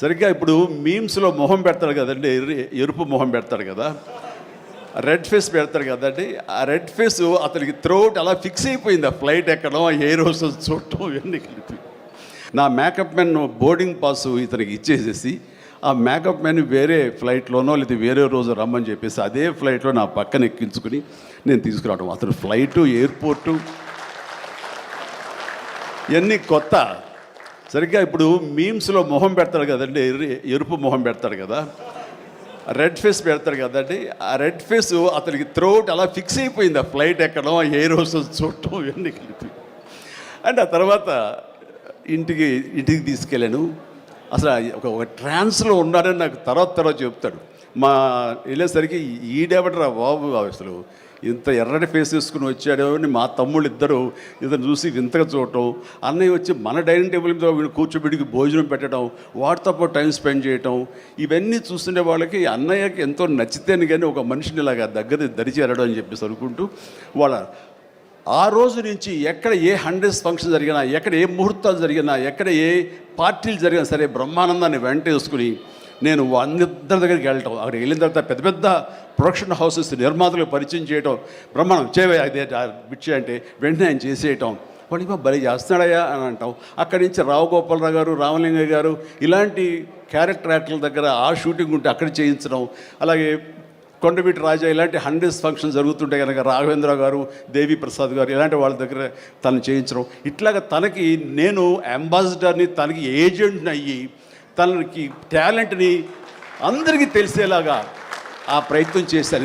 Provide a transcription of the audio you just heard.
సరిగ్గా ఇప్పుడు మీమ్స్లో మొహం పెడతాడు కదండి, ఎరుపు మొహం పెడతాడు కదా, రెడ్ ఫేస్ పెడతాడు కదండి. ఆ రెడ్ ఫేస్ అతనికి త్రోట్ అలా ఫిక్స్ అయిపోయింది. ఆ ఫ్లైట్ ఎక్కడం, ఆ ఎయిర్ హోస్టెస్ చూడటం ఇవన్నీ కలిపి. నా మేకప్ మ్యాన్ బోర్డింగ్ పాసు ఇతనికి ఇచ్చేసేసి ఆ మేకప్ మ్యాన్ వేరే ఫ్లైట్లోనో లేదా వేరే రోజు రమ్మని చెప్పేసి అదే ఫ్లైట్లో నా పక్కన ఎక్కించుకుని నేను తీసుకురావడం. అతను ఫ్లైటు, ఎయిర్పోర్టు ఇవన్నీ కొత్త. సరిగ్గా ఇప్పుడు మీమ్స్లో మొహం పెడతాడు కదండి, ఎరుపు మొహం పెడతాడు కదా, రెడ్ ఫేస్ పెడతాడు కదండి. ఆ రెడ్ ఫేస్ అతనికి త్రోట్ అలా ఫిక్స్ అయిపోయింది. ఆ ఫ్లైట్ ఎక్కడం, ఆ ఎయిర్ హోస్టెస్ చూడటం ఇవన్నీ కలిపి. అండ్ ఆ తర్వాత ఇంటికి తీసుకెళ్ళాను. అసలు ఒక ట్రాన్స్లో ఉన్నాడని నాకు తర్వాత చెప్తాడు. మా వెళ్ళేసరికి ఈడెవడరా బాబు, అసలు ఇంత ఎర్రటి ఫేస్ వేసుకుని వచ్చాడో అని మా తమ్ముళ్ళు ఇద్దరు ఇతను చూసి వింతగా చూడటం. అన్నయ్య వచ్చి మన డైనింగ్ టేబుల్ మీద వీళ్ళు కూర్చోబెడికి భోజనం పెట్టడం, వాటితో పాటు టైం స్పెండ్ చేయటం, ఇవన్నీ చూస్తుండే వాళ్ళకి అన్నయ్యకి ఎంతో నచ్చితేనే కానీ ఒక మనిషిని ఇలాగా దగ్గర దరిచేరడం అని చెప్పేసి అనుకుంటూ వాళ్ళ ఆ రోజు నుంచి ఎక్కడ ఏ 100th ఫంక్షన్ జరిగినా, ఎక్కడ ఏ ముహూర్తాలు జరిగినా, ఎక్కడ ఏ పార్టీలు జరిగినా సరే బ్రహ్మానందాన్ని వెంట వేసుకుని నేను అందరి దగ్గరికి వెళ్ళటం. అక్కడికి వెళ్ళిన తర్వాత పెద్ద పెద్ద ప్రొడక్షన్ హౌసెస్ నిర్మాతలకు పరిచయం చేయటం. బ్రహ్మాండం చేయవే అదే బిచ్చే అంటే వెంటనే ఆయన చేసేయటం. వాడికి భలే చేస్తున్నాడయ్యా అని అంటాం. అక్కడి నుంచి రావు గోపాలరావు గారు, రామలింగయ్య గారు ఇలాంటి క్యారెక్టర్ యాక్టర్ల దగ్గర ఆ షూటింగ్ ఉంటే అక్కడ చేయించడం. అలాగే కొండవీటి రాజా ఇలాంటి 100th ఫంక్షన్ జరుగుతుంటే కనుక రాఘవేంద్ర గారు, దేవి ప్రసాద్ గారు ఇలాంటి వాళ్ళ దగ్గర తను చేయించడం. ఇట్లాగా తనకి నేను అంబాసిడర్ని, తనకి ఏజెంట్ని అయ్యి తనకి టాలెంట్ని అందరికీ తెలిసేలాగా ఆ ప్రయత్నం చేశాను.